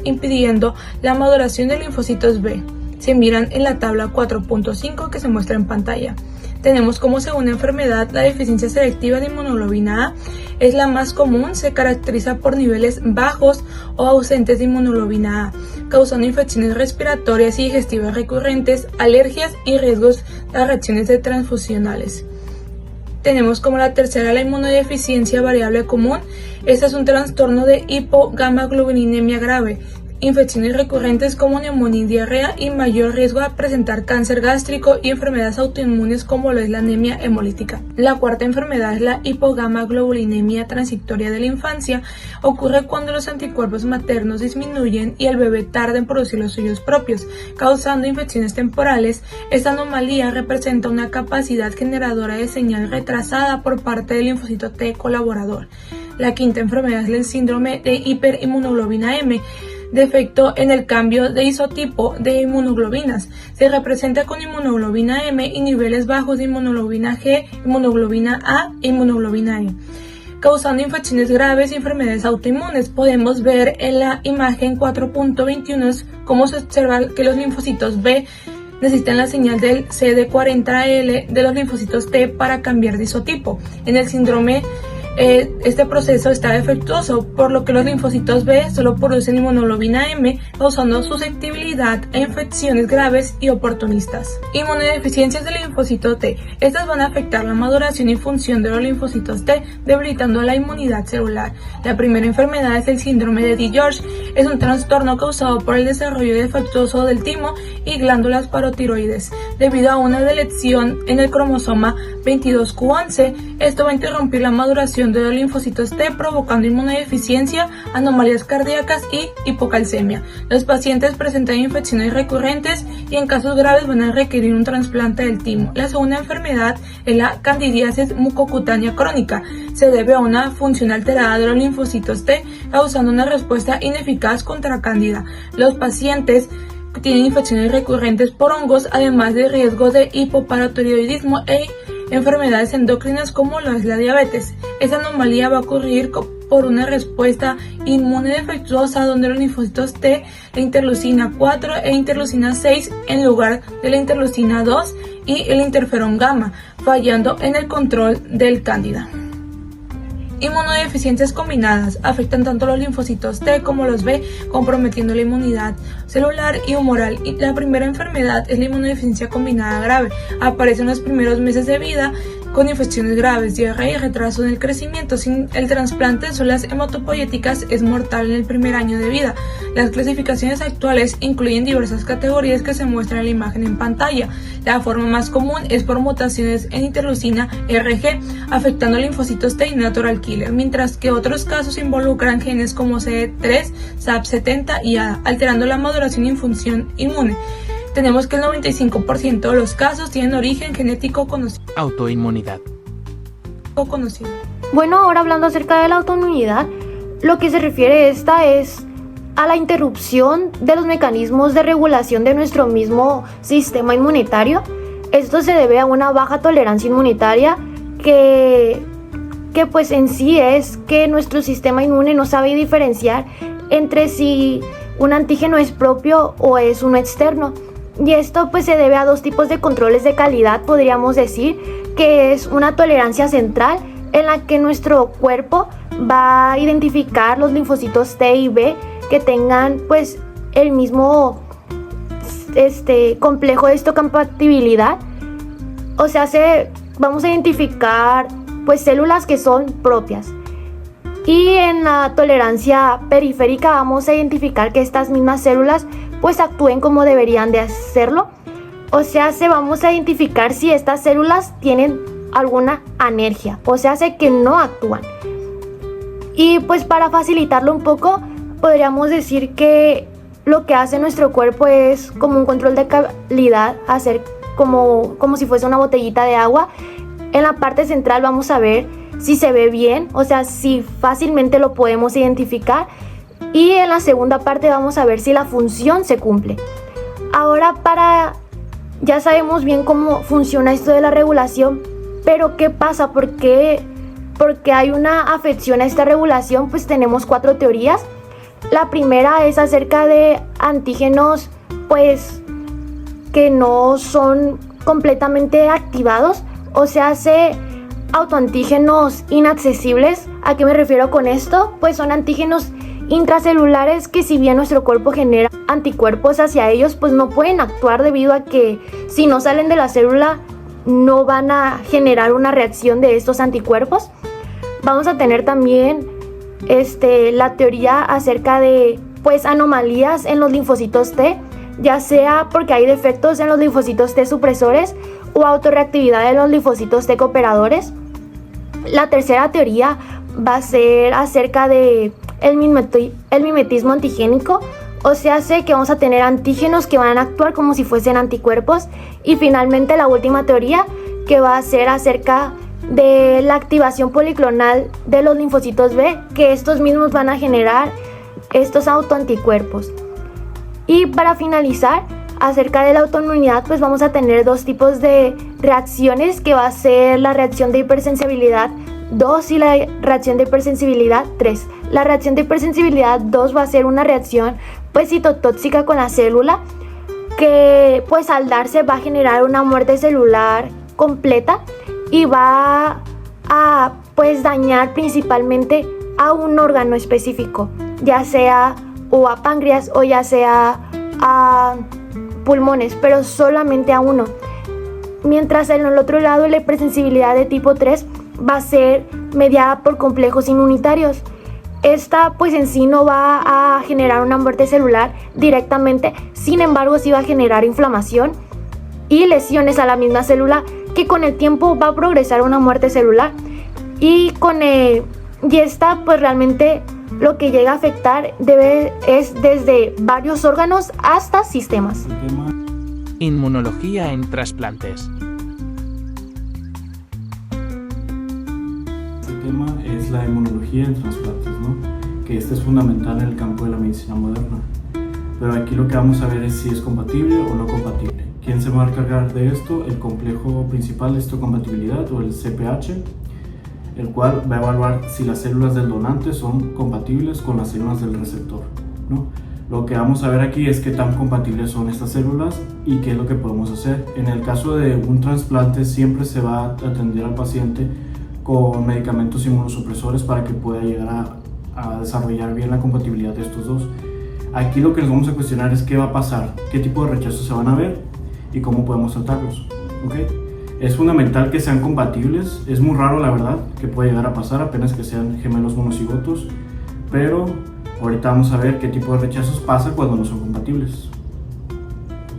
impidiendo la maduración de linfocitos B. Se miran en la tabla 4.5 que se muestra en pantalla. Tenemos como segunda enfermedad la deficiencia selectiva de inmunoglobina A. Es la más común, se caracteriza por niveles bajos o ausentes de inmunoglobina A, causando infecciones respiratorias y digestivas recurrentes, alergias y riesgos a reacciones transfusionales. Tenemos como la tercera la inmunodeficiencia variable común. Este es un trastorno de hipogammaglobulinemia grave, infecciones recurrentes como neumonía y diarrea y mayor riesgo a presentar cáncer gástrico y enfermedades autoinmunes como lo es la anemia hemolítica. La cuarta enfermedad es la hipogammaglobulinemia transitoria de la infancia. Ocurre cuando los anticuerpos maternos disminuyen y el bebé tarda en producir los suyos propios, causando infecciones temporales. Esta anomalía representa una capacidad generadora de señal retrasada por parte del linfocito T colaborador. La quinta enfermedad es el síndrome de hiperinmunoglobina M, defecto en el cambio de isotipo de inmunoglobinas. Se representa con inmunoglobina M y niveles bajos de inmunoglobina G, inmunoglobina A e inmunoglobina E, causando infecciones graves y enfermedades autoinmunes. Podemos ver en la imagen 4.21 cómo se observa que los linfocitos B necesitan la señal del CD40L de los linfocitos T para cambiar de isotipo. En el síndrome este proceso está defectuoso, por lo que los linfocitos B solo producen inmunoglobina M, causando susceptibilidad a infecciones graves y oportunistas. Inmunodeficiencias del linfocito T. Estas van a afectar la maduración y función de los linfocitos T, debilitando la inmunidad celular. La primera enfermedad es el síndrome de DiGeorge. Es un trastorno causado por el desarrollo defectuoso del timo y glándulas parotiroides, debido a una deleción en el cromosoma 22q11. Esto va a interrumpir la maduración de los linfocitos T, provocando inmunodeficiencia, anomalías cardíacas y hipocalcemia. Los pacientes presentan infecciones recurrentes y en casos graves van a requerir un trasplante del timo. La segunda enfermedad es la candidiasis mucocutánea crónica. Se debe a una función alterada de los linfocitos T, causando una respuesta ineficaz contra cándida. Los pacientes tienen infecciones recurrentes por hongos, además de riesgo de hipoparatiroidismo e enfermedades endocrinas como lo es la diabetes. Esta anomalía va a ocurrir por una respuesta inmune defectuosa donde los linfocitos T, la interleucina 4 e interleucina 6 en lugar de la interleucina 2 y el interferón gamma, fallando en el control del cándida. Inmunodeficiencias combinadas afectan tanto los linfocitos T como los B, comprometiendo la inmunidad celular y humoral. Y la primera enfermedad es la inmunodeficiencia combinada grave. Aparece en los primeros meses de vida con infecciones graves, diarrea y retraso en el crecimiento. Sin el trasplante de células hematopoyéticas es mortal en el primer año de vida. Las clasificaciones actuales incluyen diversas categorías que se muestran en la imagen en pantalla. La forma más común es por mutaciones en interleucina RG, afectando linfocitos T y natural killer, mientras que otros casos involucran genes como CD3, SAP70 y ADA, alterando la maduración y función inmune. Tenemos que el 95% de los casos tienen origen genético conocido. Autoinmunidad. Bueno, ahora hablando acerca de la autoinmunidad, lo que se refiere esta es a la interrupción de los mecanismos de regulación de nuestro mismo sistema inmunitario. Esto se debe a una baja tolerancia inmunitaria que pues en sí es que nuestro sistema inmune no sabe diferenciar entre si un antígeno es propio o es uno externo. Y esto pues se debe a dos tipos de controles de calidad, podríamos decir, que es una tolerancia central en la que nuestro cuerpo va a identificar los linfocitos T y B que tengan pues el mismo complejo de histocompatibilidad. O sea, vamos a identificar pues células que son propias. Y en la tolerancia periférica vamos a identificar que estas mismas células pues actúen como deberían de hacerlo. O sea, vamos a identificar si estas células tienen alguna anergia, o sea, que no actúan. Y pues para facilitarlo un poco, podríamos decir que lo que hace nuestro cuerpo es como un control de calidad, hacer como si fuese una botellita de agua. En la parte central vamos a ver si se ve bien, o sea, si fácilmente lo podemos identificar. Y en la segunda parte vamos a ver si la función se cumple. Ahora ya sabemos bien cómo funciona esto de la regulación, pero ¿qué pasa? ¿Por qué hay una afección a esta regulación? Pues tenemos 4 teorías. La primera es acerca de antígenos pues que no son completamente activados, o sea, autoantígenos inaccesibles. ¿A qué me refiero con esto? Pues son antígenos intracelulares que, si bien nuestro cuerpo genera anticuerpos hacia ellos, pues no pueden actuar debido a que si no salen de la célula no van a generar una reacción de estos anticuerpos. Vamos a tener también la teoría acerca de pues anomalías en los linfocitos T, ya sea porque hay defectos en los linfocitos T supresores o autorreactividad de los linfocitos T cooperadores. La tercera teoría va a ser acerca de el mimetismo antigénico, o sea, que vamos a tener antígenos que van a actuar como si fuesen anticuerpos. Y finalmente la última teoría, que va a ser acerca de la activación policlonal de los linfocitos B, que estos mismos van a generar estos autoanticuerpos. Y para finalizar, acerca de la autoinmunidad, pues vamos a tener dos tipos de reacciones, que va a ser la reacción de hipersensibilidad 2 y la reacción de hipersensibilidad 3. La reacción de hipersensibilidad 2 va a ser una reacción pues citotóxica con la célula, que pues al darse va a generar una muerte celular completa y va a pues dañar principalmente a un órgano específico, ya sea o a páncreas o ya sea a pulmones, pero solamente a uno. Mientras en el otro lado la hipersensibilidad de tipo 3 va a ser mediada por complejos inmunitarios. Esta pues en sí no va a generar una muerte celular directamente, sin embargo sí va a generar inflamación y lesiones a la misma célula, que con el tiempo va a progresar una muerte celular. Y esta pues realmente lo que llega a afectar es desde varios órganos hasta sistemas. Inmunología en trasplantes. El tema es la inmunología en trasplantes, ¿no? Que es fundamental en el campo de la medicina moderna. Pero aquí lo que vamos a ver es si es compatible o no compatible. ¿Quién se va a encargar de esto? El complejo principal de histocompatibilidad, o el CPH, el cual va a evaluar si las células del donante son compatibles con las células del receptor, ¿no? Lo que vamos a ver aquí es qué tan compatibles son estas células y qué es lo que podemos hacer. En el caso de un trasplante siempre se va a atender al paciente con medicamentos inmunosupresores para que pueda llegar a desarrollar bien la compatibilidad de estos dos. Aquí lo que nos vamos a cuestionar es qué va a pasar, qué tipo de rechazos se van a ver y cómo podemos tratarlos, ¿okay? Es fundamental que sean compatibles. Es muy raro, la verdad, que pueda llegar a pasar, apenas que sean gemelos monocigotos, pero ahorita vamos a ver qué tipo de rechazos pasa cuando no son compatibles.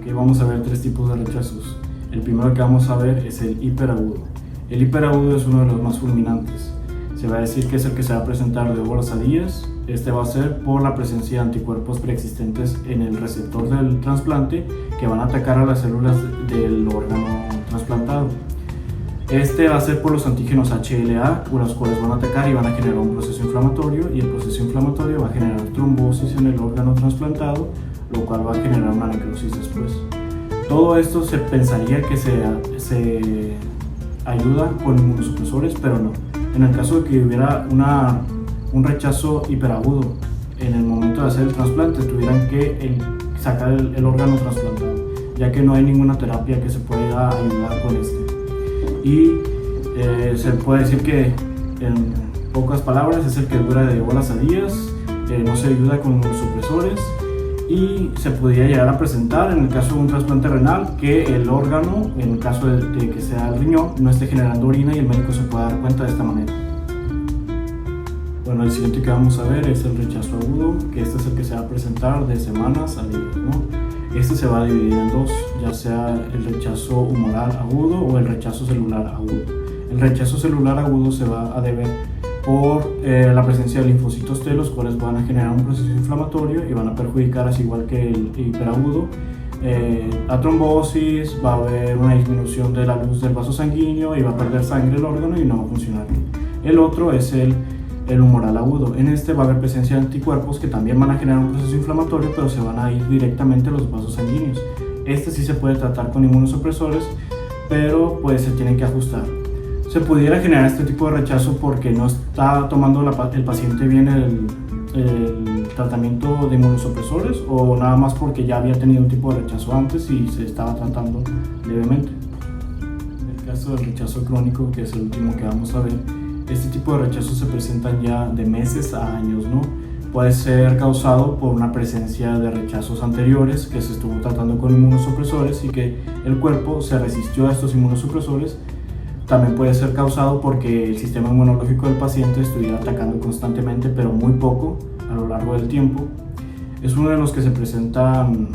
Okay, vamos a ver tres tipos de rechazos. El primero que vamos a ver es el hiperagudo. El hiperagudo es uno de los más fulminantes. Se va a decir que es el que se va a presentar de horas a días. Este va a ser por la presencia de anticuerpos preexistentes en el receptor del trasplante que van a atacar a las células del órgano trasplantado. Este va a ser por los antígenos HLA, los cuales van a atacar y van a generar un proceso inflamatorio, y el proceso inflamatorio va a generar trombosis en el órgano trasplantado, lo cual va a generar una necrosis después. Todo esto se pensaría que se ayuda con inmunosupresores, pero no. En el caso de que hubiera un rechazo hiperagudo en el momento de hacer el trasplante, tuvieran que sacar el órgano trasplantado, ya que no hay ninguna terapia que se pueda ayudar con este. Y se puede decir que, en pocas palabras, es el que dura de horas a días, no se ayuda con inmunosupresores, y se podría llegar a presentar, en el caso de un trasplante renal, que el órgano, en el caso de que sea el riñón, no esté generando orina y el médico se pueda dar cuenta de esta manera. Bueno, el siguiente que vamos a ver es el rechazo agudo, que este es el que se va a presentar de semanas a días, ¿no? Este se va a dividir en dos, ya sea el rechazo humoral agudo o el rechazo celular agudo. El rechazo celular agudo se va a deber por la presencia de linfocitos T, los cuales van a generar un proceso inflamatorio y van a perjudicar, así igual que el hiperagudo, la trombosis, va a haber una disminución de la luz del vaso sanguíneo y va a perder sangre el órgano y no va a funcionar. El otro es el humoral agudo. En este va a haber presencia de anticuerpos que también van a generar un proceso inflamatorio, pero se van a ir directamente a los vasos sanguíneos. Este sí se puede tratar con inmunosupresores, pero pues se tienen que ajustar. Se pudiera generar este tipo de rechazo porque no está tomando el paciente bien el tratamiento de inmunosupresores o nada más porque ya había tenido un tipo de rechazo antes y se estaba tratando levemente. En el caso del rechazo crónico, que es el último que vamos a ver, este tipo de rechazos se presentan ya de meses a años, ¿no? Puede ser causado por una presencia de rechazos anteriores que se estuvo tratando con inmunosupresores y que el cuerpo se resistió a estos inmunosupresores. También puede ser causado porque el sistema inmunológico del paciente estuviera atacando constantemente, pero muy poco a lo largo del tiempo. Es uno de los que se presentan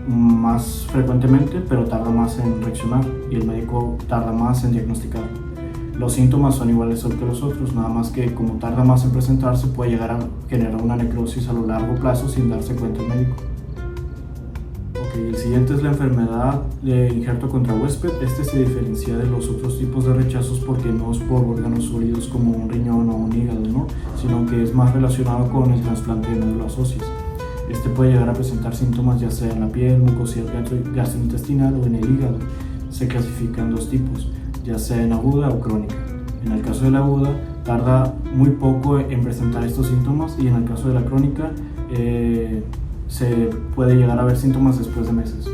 más frecuentemente, pero tarda más en reaccionar y el médico tarda más en diagnosticarlo. Los síntomas son iguales que los otros, nada más que como tarda más en presentarse puede llegar a generar una necrosis a lo largo plazo sin darse cuenta el médico. El siguiente es la enfermedad de injerto contra huésped. Este se diferencia de los otros tipos de rechazos porque no es por órganos sólidos como un riñón o un hígado, ¿no? Sino que es más relacionado con el trasplante de médulas óseas. Este puede llegar a presentar síntomas ya sea en la piel, mucosidad gastrointestinal o en el hígado. Se clasifican dos tipos, ya sea en aguda o crónica. En el caso de la aguda tarda muy poco en presentar estos síntomas y en el caso de la crónica se puede llegar a ver síntomas después de meses.